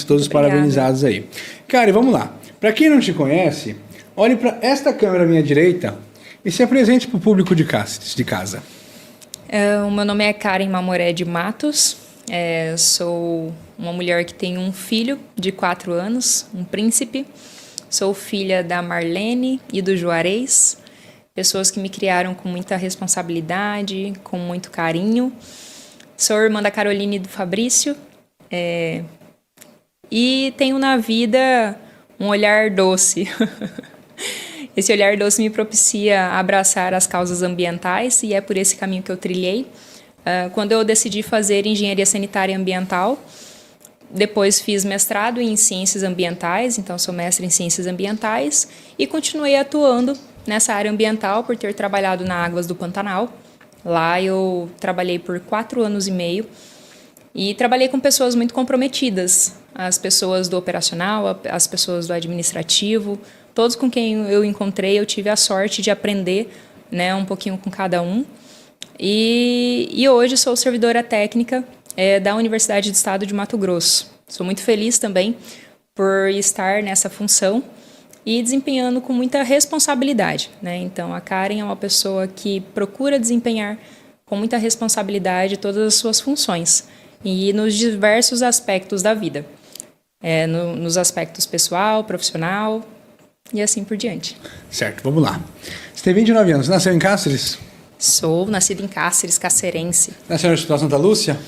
Todos parabenizados aí. Cara, e vamos lá. Para quem não te conhece, olhe para esta câmera à minha direita e se apresente para o público de casa. O meu nome é Karen Mamoré de Matos. Sou uma mulher que tem um filho de 4 anos, um príncipe. Sou filha da Marlene e do Juarez, pessoas que me criaram com muita responsabilidade, com muito carinho. Sou irmã da Caroline e do Fabrício. E tenho na vida um olhar doce. Esse olhar doce me propicia abraçar as causas ambientais e é por esse caminho que eu trilhei. Quando eu decidi fazer engenharia sanitária e ambiental, depois fiz mestrado em ciências ambientais, então sou mestre em ciências ambientais e continuei atuando nessa área ambiental por ter trabalhado na Águas do Pantanal. Lá eu trabalhei por 4 anos e meio e trabalhei com pessoas muito comprometidas, as pessoas do operacional, as pessoas do administrativo, todos com quem eu encontrei, eu tive a sorte de aprender, né, um pouquinho com cada um. E hoje sou servidora técnica da Universidade do Estado de Mato Grosso. Sou muito feliz também por estar nessa função e desempenhando com muita responsabilidade, né? Então, a Karen é uma pessoa que procura desempenhar com muita responsabilidade todas as suas funções e nos diversos aspectos da vida. Nos aspectos pessoal, profissional e assim por diante. Certo, vamos lá. Você tem 29 anos, nasceu em Cáceres? Sou nascida em Cáceres, cacerense. Nasceu no Hospital Santa Lúcia?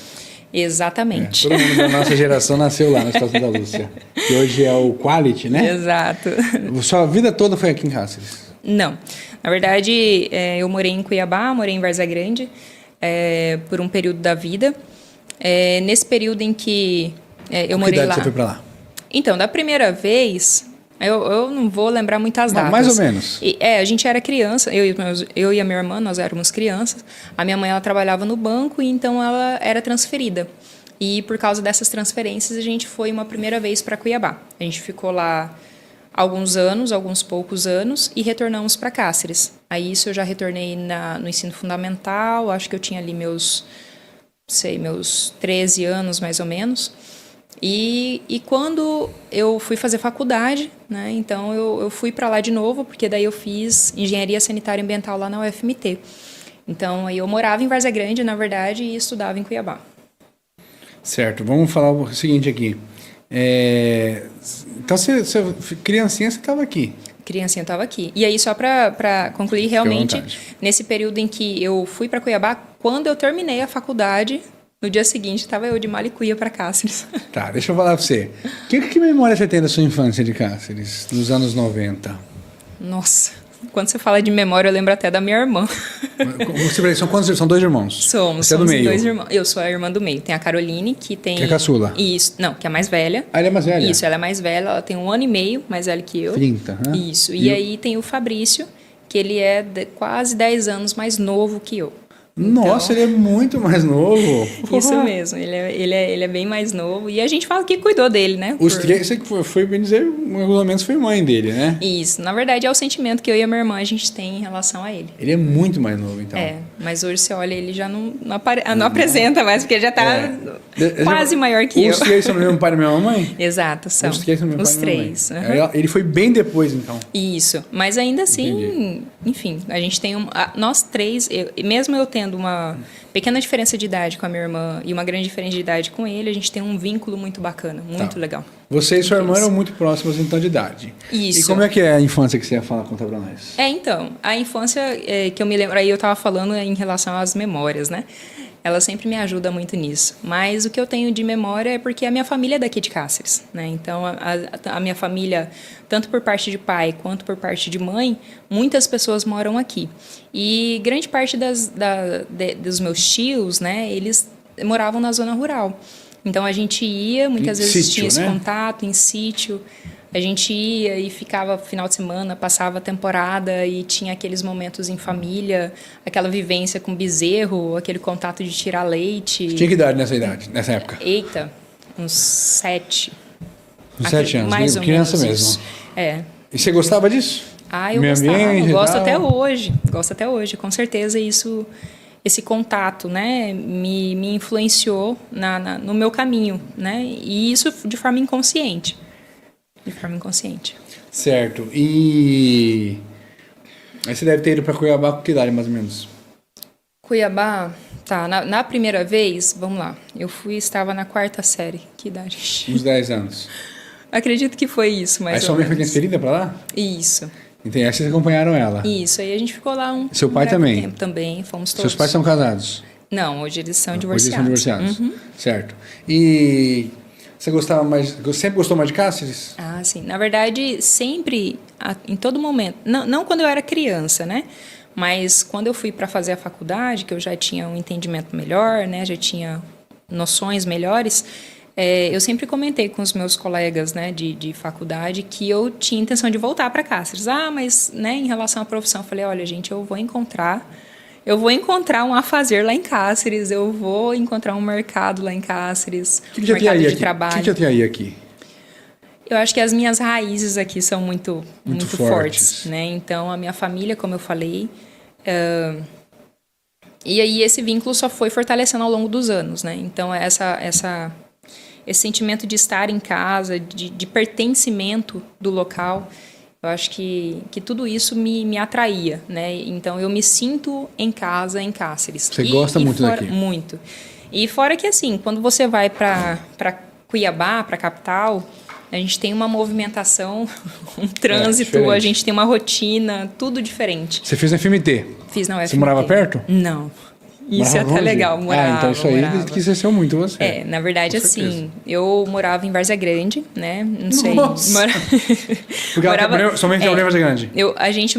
Exatamente. Todo mundo da nossa geração nasceu lá no Hospital Santa Lúcia, que hoje é o Quality, né? Exato. Sua vida toda foi aqui em Cáceres? Não. Na verdade, eu morei em Cuiabá, morei em Várzea Grande por um período da vida. Nesse período em que eu morei lá... Que idade você foi para lá? Então, da primeira vez... Eu não vou lembrar muitas datas. Mais ou menos. A gente era criança, eu e a minha irmã, nós éramos crianças. A minha mãe, ela trabalhava no banco e então ela era transferida. E por causa dessas transferências, a gente foi uma primeira vez para Cuiabá. A gente ficou lá alguns poucos anos, e retornamos para Cáceres. Aí isso eu já retornei no ensino fundamental, acho que eu tinha ali meus 13 anos mais ou menos. E quando eu fui fazer faculdade, né, então eu fui para lá de novo, porque daí eu fiz engenharia sanitária e ambiental lá na UFMT. Então aí eu morava em Várzea Grande, na verdade, e estudava em Cuiabá. Certo, vamos falar o seguinte aqui. Então, criancinha, você estava aqui? Criancinha, eu estava aqui. E aí, só para concluir, realmente, nesse período em que eu fui para Cuiabá, quando eu terminei a faculdade... No dia seguinte, estava eu de Malicuia para Cáceres. Tá, deixa eu falar para você. Que memória você tem da sua infância de Cáceres, dos anos 90? Nossa, quando você fala de memória, eu lembro até da minha irmã. São quantos? São 2 irmãos? Somos do meio. 2 irmãos. Eu sou a irmã do meio. Tem a Caroline, que tem... Que é caçula. Isso, não, que é a mais velha. Ah, ela é mais velha? Isso, ela é mais velha, ela tem 1 ano e meio, mais velha que eu. 30, né? Isso, e aí tem o Fabrício, que ele é quase 10 anos mais novo que eu. Nossa, então, ele é muito mais novo. Isso mesmo, ele é bem mais novo. E a gente fala que cuidou dele, né? Os 3, você foi bem dizer, pelo menos foi mãe dele, né? Isso, na verdade é o sentimento que eu e a minha irmã a gente tem em relação a ele. Ele é muito mais novo, então. Mas hoje você olha, ele já não apresenta mais, porque ele já está quase maior que eu. Os 3 são do mesmo pai da mesma mãe? Exato, são. Os 3 são do mesmo os pai da mesma mãe. Uhum. Ele foi bem depois, então. Isso, mas ainda assim, Entendi. Enfim, a gente tem nós 3, mesmo eu tendo uma pequena diferença de idade com a minha irmã e uma grande diferença de idade com ele, a gente tem um vínculo muito bacana, muito legal. Você e sua irmã eram muito próximas, então, de idade. Isso. E como é que é a infância que você ia falar, conta pra nós? Então, a infância que eu me lembro, aí eu estava falando em relação às memórias, né? Ela sempre me ajuda muito nisso. Mas o que eu tenho de memória é porque a minha família é daqui de Cáceres, né? Então, a minha família, tanto por parte de pai quanto por parte de mãe, muitas pessoas moram aqui. E grande parte dos meus tios, né? Eles moravam na zona rural. Então, a gente ia, muitas vezes tinha esse contato em sítio. A gente ia e ficava final de semana, passava a temporada e tinha aqueles momentos em família, aquela vivência com bezerro, aquele contato de tirar leite. Tinha que idade nessa época? Eita, uns 7. Uns 7 anos, mais ou criança menos mesmo. E você gostava disso? Eu gostava, gosto até hoje, com certeza isso esse contato, né, me influenciou no meu caminho, né? E isso de forma inconsciente. De forma inconsciente. Certo. E aí você deve ter ido para Cuiabá com que idade, mais ou menos? Cuiabá, tá, na primeira vez, vamos lá, estava na 4ª série, que idade? Uns 10 anos. Acredito que foi isso, Aí mais sua ou mãe foi menos. transferida para lá? Isso, Entendi. Aí vocês acompanharam ela. isso, aí a gente ficou lá Seu pai breve também? tempo também, fomos todos. Seus pais são casados? Não, hoje eles são Hoje divorciados. eles são divorciados. Certo. E você gostava mais... Sempre gostou mais de Cáceres? Ah, sim. Na verdade, sempre, em todo momento, não quando eu era criança, né? Mas quando eu fui para fazer a faculdade, que eu já tinha um entendimento melhor, né? Já tinha noções melhores, eu sempre comentei com os meus colegas, né, de faculdade que eu tinha intenção de voltar para Cáceres. Ah, mas, né, em relação à profissão, eu falei, olha, gente, eu vou encontrar um afazer lá em Cáceres, eu vou encontrar um mercado lá em Cáceres, O que já tem mercado aí de aqui? trabalho. O que já tem aí aqui? Eu acho que as minhas raízes aqui são muito Fortes. fortes, né? Então, a minha família, como eu falei, e aí esse vínculo só foi fortalecendo ao longo dos anos, né? Então, esse sentimento de estar em casa, de pertencimento do local, eu acho que tudo isso me atraía, né? Então, eu me sinto em casa, em Cáceres. Você gosta muito fora, daqui? Muito. E fora que, assim, quando você vai para Cuiabá, para a capital, a gente tem uma movimentação, um trânsito, diferente. a gente tem uma rotina, tudo diferente. Você fez na FMT? Fiz na UFMT. Você morava perto? Não. Isso é Morava até onde? legal, morava. Então isso aí morava. que cresceu muito você. Na verdade, Com certeza. assim, eu morava em Várzea Grande, né? Não sei. Nossa! Porque somente trabalhou em Várzea Grande?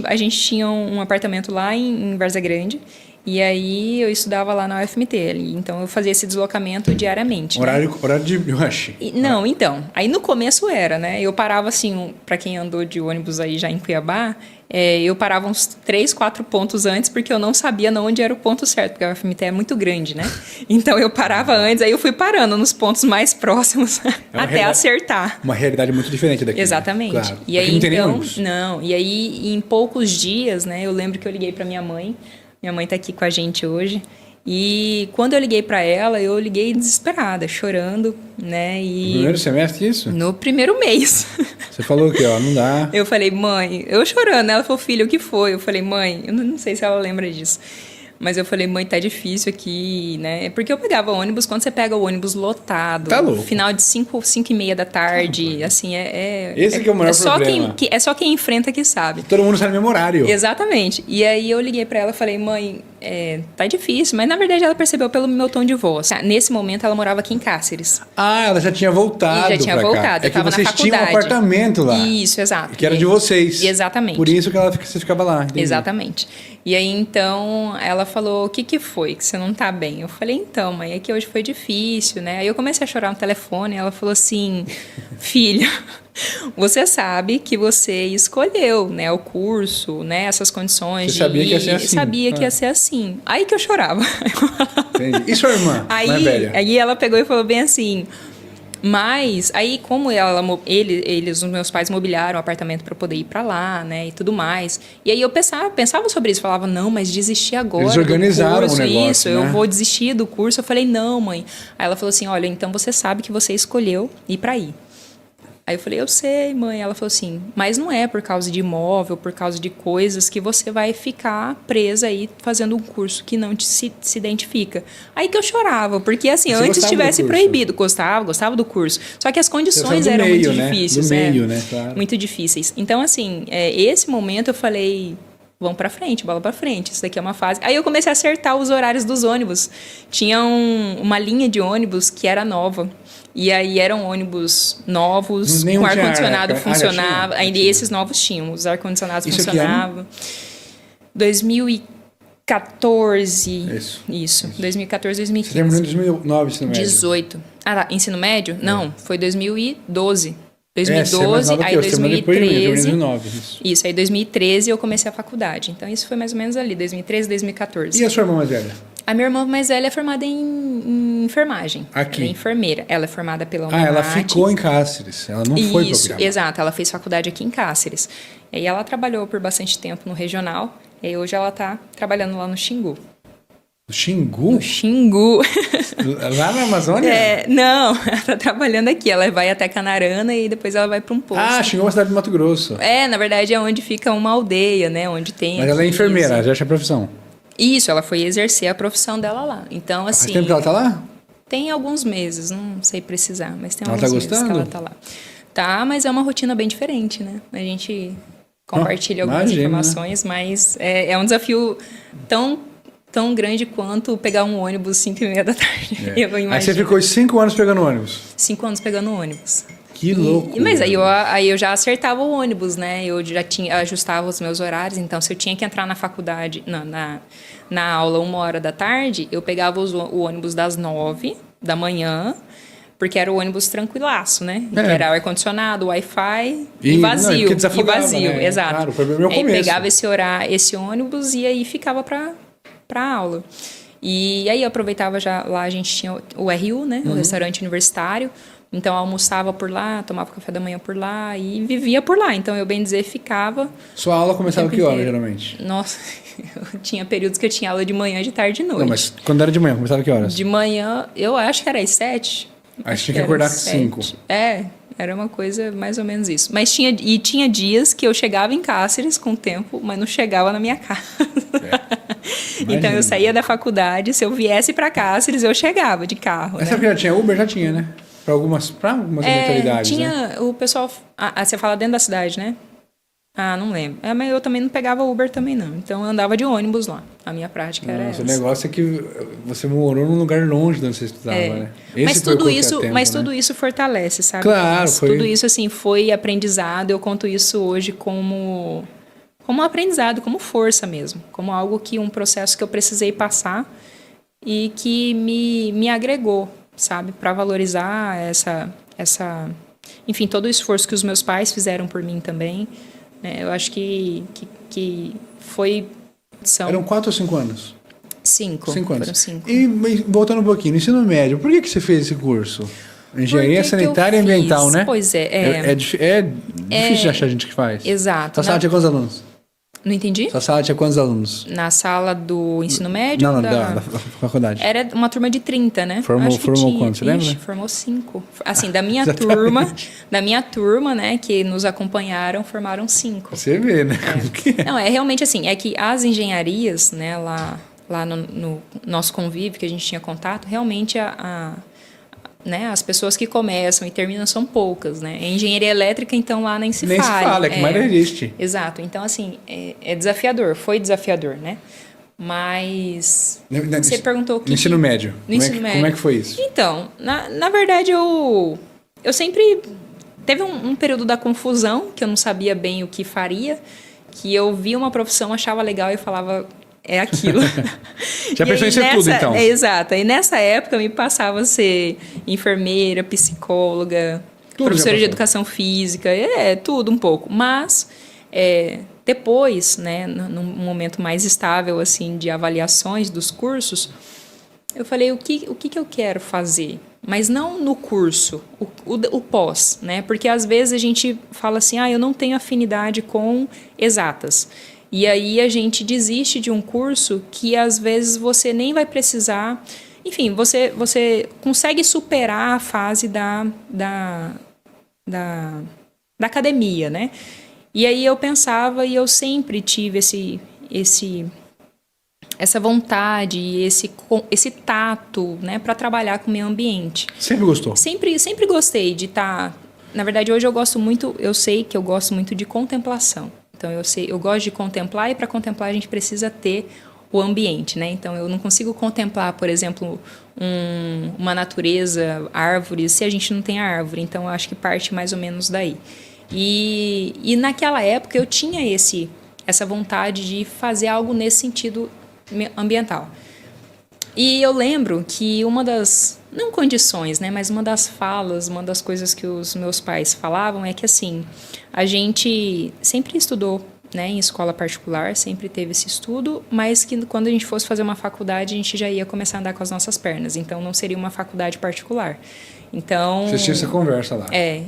A gente tinha um apartamento lá em Várzea Grande. E aí eu estudava lá na UFMT ali, então eu fazia esse deslocamento diariamente. Horário de rush. Não, então, aí no começo era, né? Eu parava assim, para quem andou de ônibus aí já em Cuiabá, eu parava uns 3, 4 pontos antes, porque eu não sabia onde era o ponto certo, porque a UFMT é muito grande, né? Então eu parava antes, aí eu fui parando nos pontos mais próximos até acertar. Uma realidade muito diferente daqui. Exatamente. Né? Claro. E aí, aqui não tem nem então, ônibus. não. E aí, em poucos dias, né? Eu lembro que eu liguei para minha mãe. Minha mãe tá aqui com a gente hoje. E quando eu liguei para ela, eu liguei desesperada, chorando, né? E No primeiro semestre, isso? no primeiro mês. Você falou que, ó, não dá. Eu falei, mãe, eu chorando. Ela falou, filha, o que foi? Eu falei, mãe, eu não sei se ela lembra disso. Mas eu falei, mãe, tá difícil aqui, né? Porque eu pegava ônibus, quando você pega o ônibus lotado, Tá louco. final de 5 e meia da tarde, assim, Esse que é o maior problema. É só quem enfrenta que sabe. Todo mundo sabe o mesmo horário. Exatamente. E aí eu liguei pra ela e falei, mãe, tá difícil. Mas na verdade ela percebeu pelo meu tom de voz. Nesse momento ela morava aqui em Cáceres. Ah, ela já tinha voltado. E já tinha pra cá. voltado, É eu que tava na vocês tinham um faculdade. apartamento lá. Isso, exato. Que era de vocês. Exatamente. Por isso que você ficava lá. Entendi. Exatamente. E aí, então, ela falou, o que foi? Que você não tá bem? Eu falei, então, mãe, é que hoje foi difícil, né? Aí eu comecei a chorar no telefone, ela falou assim, filha, você sabe que você escolheu, né, o curso, né, essas condições. Você sabia que ia ser assim. Sabia que ia ser assim. Aí que eu chorava. Entendi. E sua irmã, mais velha? Aí ela pegou e falou bem assim... Mas aí como os meus pais mobiliaram o apartamento para poder ir para lá, né, e tudo mais. E aí eu pensava sobre isso, falava não, mas desistir agora. Eles organizaram do curso, o negócio, isso, né? eu vou desistir do curso. Eu falei não, mãe. Aí ela falou assim, olha, então você sabe que você escolheu ir para aí. Aí eu falei, eu sei, mãe. Ela falou assim, mas não é por causa de imóvel, por causa de coisas que você vai ficar presa aí fazendo um curso que não se identifica. Aí que eu chorava, porque assim, Você antes gostava tivesse do curso? proibido, gostava do curso. Só que as condições Você eram do meio, muito né? difíceis. Do meio, né? Claro. Muito difíceis. Então, assim, esse momento eu falei... Vamos pra frente, bola pra frente. Isso daqui é uma fase. Aí eu comecei a acertar os horários dos ônibus. Tinha uma linha de ônibus que era nova. E aí eram ônibus novos, Nenhum com tinha ar-condicionado funcionava. tinha? Ainda esses novos tinham, os ar-condicionados Isso funcionavam. 2014. Isso. 2014, Você 2015. terminou em 2009, ensino médio. 18. Ah, tá. Ensino médio? Não, foi 2012. Você é mais 2012, nova que aí eu, você terminou depois de mim, eu terminei em 2013. 2009. Isso, aí 2013 eu comecei a faculdade. Então isso foi mais ou menos ali, 2013, 2014. E a sua irmã mais velha? A minha irmã mais velha é formada em enfermagem. Aqui? Ela é enfermeira. Ela é formada pela Ah, UNAMAT. ela ficou em Cáceres. Ela não foi para o Isso, Cuiabá. exato. Ela fez faculdade aqui em Cáceres. E aí ela trabalhou por bastante tempo no regional. E hoje ela está trabalhando lá no Xingu. Xingu? No Xingu. Lá na Amazônia? Não, ela tá trabalhando aqui. Ela vai até Canarana e depois ela vai para um posto. Ah, Xingu é uma cidade do Mato Grosso. Na verdade é onde fica uma aldeia, né? Onde tem. Mas ela é enfermeira, já acha a profissão. Isso, ela foi exercer a profissão dela lá. Então, assim. Faz tempo que ela tá lá? Tem alguns meses, não sei precisar, mas tem Ela alguns tá meses que gostando? ela tá lá. Tá, mas é uma rotina bem diferente, né? A gente compartilha algumas imagina, informações, mas é um desafio tão grande quanto pegar um ônibus 5h30 da tarde. Eu imagino. Aí você ficou 5 anos pegando ônibus. 5 anos pegando ônibus. Que louco. Mas aí eu já acertava o ônibus, né? Eu já ajustava os meus horários. Então, se eu tinha que entrar na faculdade, na aula 1h da tarde, eu pegava o ônibus das 9 da manhã, porque era o ônibus tranquilaço, né? Que era ar-condicionado, Wi-Fi e vazio. Não, e vazio, né? exato. Claro, foi o meu aí começo. pegava esse ônibus e aí ficava para aula. E aí eu aproveitava lá, a gente tinha o RU, né? O restaurante universitário. Então, eu almoçava por lá, tomava café da manhã por lá e vivia por lá. Então, eu bem dizer, ficava... Sua aula começava que hora, geralmente? Nossa, eu tinha períodos que eu tinha aula de manhã, de tarde e de noite. Não, mas quando era de manhã, começava que horas? De manhã, eu acho que era às 7. Aí tinha que acordar às 5. Era uma coisa mais ou menos isso. Mas tinha dias que eu chegava em Cáceres com tempo, mas não chegava na minha casa. Então, eu saía da faculdade, se eu viesse para Cáceres, eu chegava de carro. Essa época já tinha Uber? Já tinha, né? Para algumas eventualidades, tinha né? o pessoal... você fala dentro da cidade, né? Não lembro. Mas eu também não pegava Uber também, não. Então, eu andava de ônibus lá. A minha prática era essa. O negócio é que você morou num lugar longe de onde você estudava, né? Tudo isso fortalece, sabe? Claro, Tudo isso, assim, foi aprendizado. Eu conto isso hoje como um aprendizado, como força mesmo. Como algo um processo que eu precisei passar e que me agregou, sabe? Para valorizar enfim, todo o esforço que os meus pais fizeram por mim também. Eu acho que foi... Eram 4 ou 5 anos? 5. 5 anos. Foram 5. E voltando um pouquinho, no ensino médio, por que você fez esse curso? Engenharia Sanitária e Ambiental, né? Pois É difícil de achar gente que faz. Exato. Sua sala tinha quantos alunos? Não entendi? Sua sala tinha quantos alunos? Na sala do ensino médio? Não, da faculdade. Era uma turma de 30, né? Formou quantos, você lembra? Formou 5. Assim, da minha turma, né, que nos acompanharam, formaram 5. Você vê, né? Não, realmente assim, é que as engenharias, né, lá no nosso convívio, que a gente tinha contato, realmente né, as pessoas que começam e terminam são poucas, né? Em engenharia elétrica, então, lá nem se fala. Nem se fala, é que mais existe. Exato. Então, assim, é desafiador, foi desafiador, né? Mas você perguntou o que... No ensino médio. No ensino médio. Como é que foi isso? Então, na verdade, eu sempre... Teve um período da confusão, que eu não sabia bem o que faria, que eu via uma profissão, achava legal e falava... É aquilo. Já pensou em ser tudo, então? Exato. E nessa época me passava a ser enfermeira, psicóloga, professora de educação física, tudo um pouco. Mas depois, né, num momento mais estável assim de avaliações dos cursos, eu falei o que eu quero fazer, mas não no curso, o pós, né? Porque às vezes a gente fala assim, eu não tenho afinidade com exatas. E aí a gente desiste de um curso que às vezes você nem vai precisar... Enfim, você consegue superar a fase da academia, né? E aí eu pensava e eu sempre tive essa vontade, esse tato, né, para trabalhar com o meio ambiente. Sempre gostou? Sempre gostei de estar... Na verdade, hoje eu sei que eu gosto muito de contemplação. Então, eu gosto de contemplar e para contemplar a gente precisa ter o ambiente, né? Então, eu não consigo contemplar, por exemplo, uma natureza, árvores, se a gente não tem a árvore. Então, eu acho que parte mais ou menos daí. E naquela época eu tinha essa vontade de fazer algo nesse sentido ambiental. E eu lembro que uma das, não condições, né, mas uma das falas, uma das coisas que os meus pais falavam é que, assim, a gente sempre estudou, né, em escola particular, sempre teve esse estudo, mas que quando a gente fosse fazer uma faculdade, a gente já ia começar a andar com as nossas pernas, então não seria uma faculdade particular. Então... Vocês tinham essa conversa lá.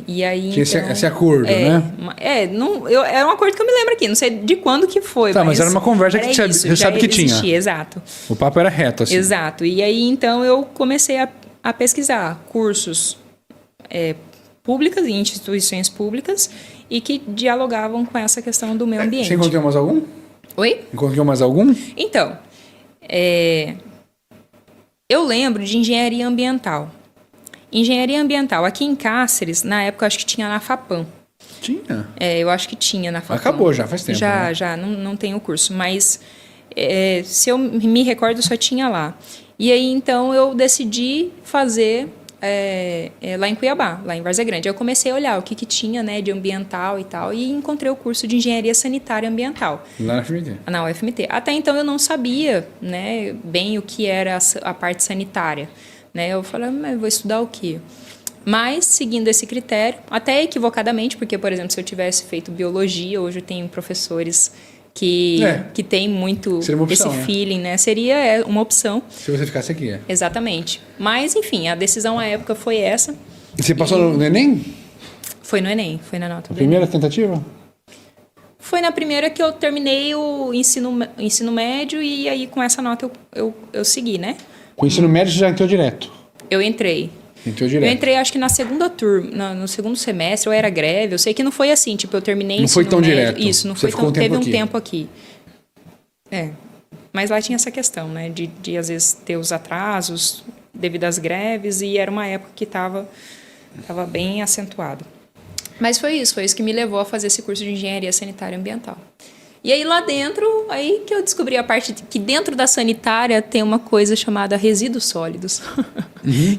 E aí... Tinha então, esse acordo, né? Era um acordo que eu me lembro aqui, não sei de quando que foi. Tá, mas era uma conversa que você sabe que existia, tinha. Exato. O papo era reto, assim. Exato. E aí, então, eu comecei a pesquisar cursos públicas e instituições públicas e que dialogavam com essa questão do meio ambiente. Você encontrou mais algum? Oi? Encontrou mais algum? Então, eu lembro de engenharia ambiental. Engenharia ambiental, aqui em Cáceres, na época, eu acho que tinha na FAPAM. Tinha? Eu acho que tinha na FAPAM. Acabou já, faz tempo. Já, não tem o curso. Mas, se eu me recordo, só tinha lá. E aí, então, eu decidi fazer lá em Cuiabá, lá em Várzea Grande. Eu comecei a olhar o que tinha, né, de ambiental e tal, e encontrei o curso de Engenharia Sanitária Ambiental. Lá na UFMT? Na UFMT. Até então, eu não sabia, né, bem o que era a parte sanitária. Né? Eu falei, mas vou estudar o quê? Mas, seguindo esse critério, até equivocadamente, porque, por exemplo, se eu tivesse feito biologia, hoje eu tenho professores que têm muito opção, esse feeling, né? Seria uma opção. Se você ficasse aqui, Exatamente. Mas, enfim, a decisão à época foi essa. E você passou no Enem? Foi no Enem, foi na nota do Primeira Enem. tentativa? Foi na primeira que eu terminei o ensino médio e aí com essa nota eu segui, né? Com o ensino médio você já entrou direto? Eu entrei. Entrou direto? Eu entrei, acho que na segunda turma, no segundo semestre, eu era greve. Eu sei que não foi assim, tipo, eu terminei não foi tão médio, direto. Isso, não Você foi tão... Teve um aqui. tempo aqui. Mas lá tinha essa questão, né? De às vezes, ter os atrasos devido às greves. E era uma época que estava bem acentuado. Mas foi isso que me levou a fazer esse curso de Engenharia Sanitária Ambiental. E aí lá dentro, aí que eu descobri a parte que dentro da sanitária tem uma coisa chamada resíduos sólidos,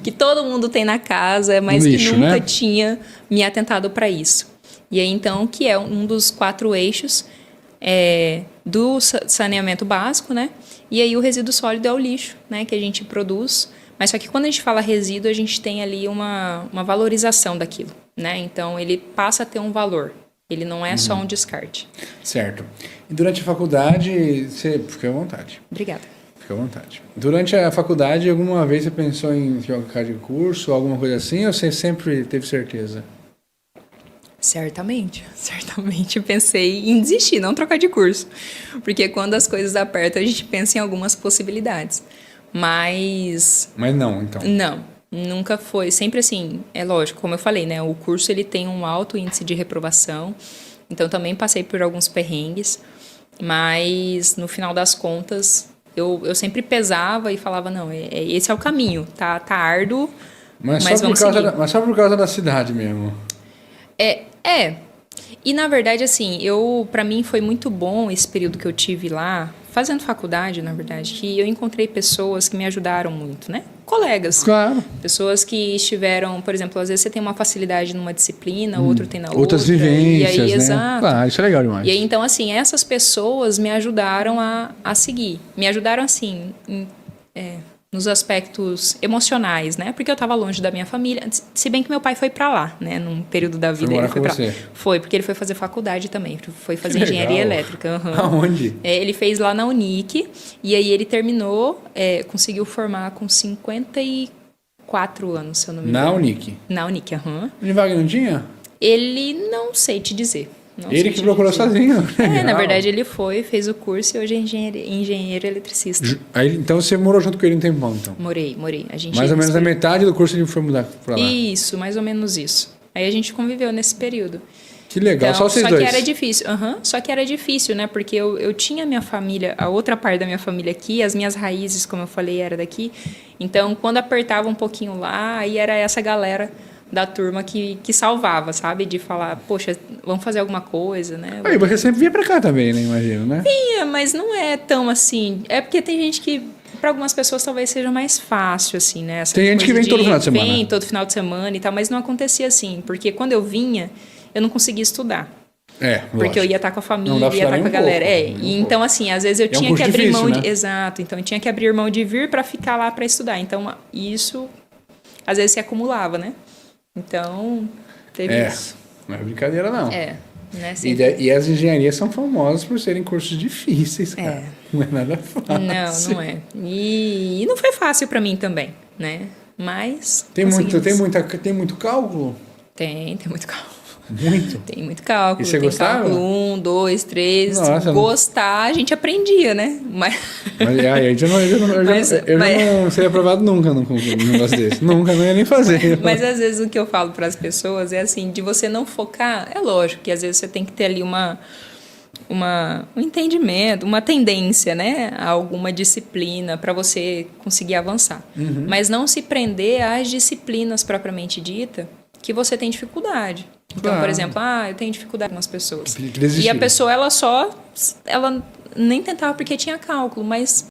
que todo mundo tem na casa, mas lixo, que nunca né? tinha me atentado para isso. E aí então, que é um dos 4 eixos do saneamento básico, né? E aí o resíduo sólido é o lixo, né? Que a gente produz. Mas só que quando a gente fala resíduo, a gente tem ali uma valorização daquilo, né? Então ele passa a ter um valor. Ele não é só um descarte. Certo. E durante a faculdade, você... Fique à vontade. Obrigada. Fique à vontade. Durante a faculdade, alguma vez você pensou em trocar de curso, alguma coisa assim, ou você sempre teve certeza? Certamente pensei em desistir, não trocar de curso. Porque quando as coisas apertam, a gente pensa em algumas possibilidades. Mas não, então. Não, nunca foi. Sempre assim, é lógico, como eu falei, né? O curso ele tem um alto índice de reprovação. Então também passei por alguns perrengues. Mas no final das contas, eu sempre pesava e falava, não, esse é o caminho, tá árduo, mas vamos seguir. Mas só por causa da cidade mesmo. E na verdade, assim, para mim foi muito bom esse período que eu tive lá, fazendo faculdade, na verdade, que eu encontrei pessoas que me ajudaram muito, né? Colegas. Claro. Pessoas que estiveram, por exemplo, às vezes você tem uma facilidade numa disciplina, outro tem na outra. Outras vivências, e aí, né? Exato. Claro, isso é legal demais. E aí, então, assim, essas pessoas me ajudaram a seguir. Me ajudaram, assim, nos aspectos emocionais, né? Porque eu estava longe da minha família. Se bem que meu pai foi para lá, né? Num período da vida ele foi para lá. Foi, porque ele foi fazer faculdade também. Foi fazer engenharia elétrica. Aonde? Ele fez lá na Unic. E aí ele terminou, conseguiu formar com 54 anos, se eu não me engano. Na Unic? Na Unic, Univac não tinha? Ele não sei te dizer. Ele que procurou sozinho. Na verdade ele fez o curso e hoje é engenheiro eletricista. Aí, então você morou junto com ele um tempão, então? Morei. Mais ou menos a metade do curso ele foi mudar pra lá. Isso, mais ou menos isso. Aí a gente conviveu nesse período. Que legal, então, só vocês dois. Só que era difícil, né? Porque eu tinha minha família, a outra parte da minha família aqui, as minhas raízes, como eu falei, era daqui. Então, quando apertava um pouquinho lá, aí era essa galera da turma que salvava, sabe? De falar, poxa, vamos fazer alguma coisa, né? Aí você sempre vinha pra cá também, né? Imagino, né? Vinha, mas não é tão assim. É porque tem gente que, para algumas pessoas, talvez seja mais fácil, assim, né? Essa tem gente que vem todo final de semana. Vem todo final de semana e tal, mas não acontecia assim. Porque quando eu vinha, eu não conseguia estudar. Porque eu ia estar com a família, ia estar com a galera. Então, assim, às vezes eu tinha que abrir mão de... Exato. Então, eu tinha que abrir mão de vir para ficar lá para estudar. Então, isso, às vezes, se acumulava, né? Então, teve isso. Não é brincadeira, não. Né? E as engenharias são famosas por serem cursos difíceis, cara. Não é nada fácil. Não é. E não foi fácil para mim também, né? Mas Tem conseguimos. muito cálculo? Tem muito cálculo. Muito. Tem muito cálculo. E você tem gostava? cálculo 1, 2, 3. Nossa, Gostar, a gente aprendia, né? Mas Mas aí eu já não seria aprovado nunca num negócio desse. Nunca, não ia nem fazer. Mas às vezes o que eu falo para as pessoas é assim, de você não focar, é lógico que às vezes você tem que ter ali um entendimento, uma tendência, né, a alguma disciplina para você conseguir avançar. Mas não se prender às disciplinas propriamente dita que você tem dificuldade. Então, Claro. por exemplo, eu tenho dificuldade com as pessoas. Que desistir. E a pessoa, ela nem tentava porque tinha cálculo, mas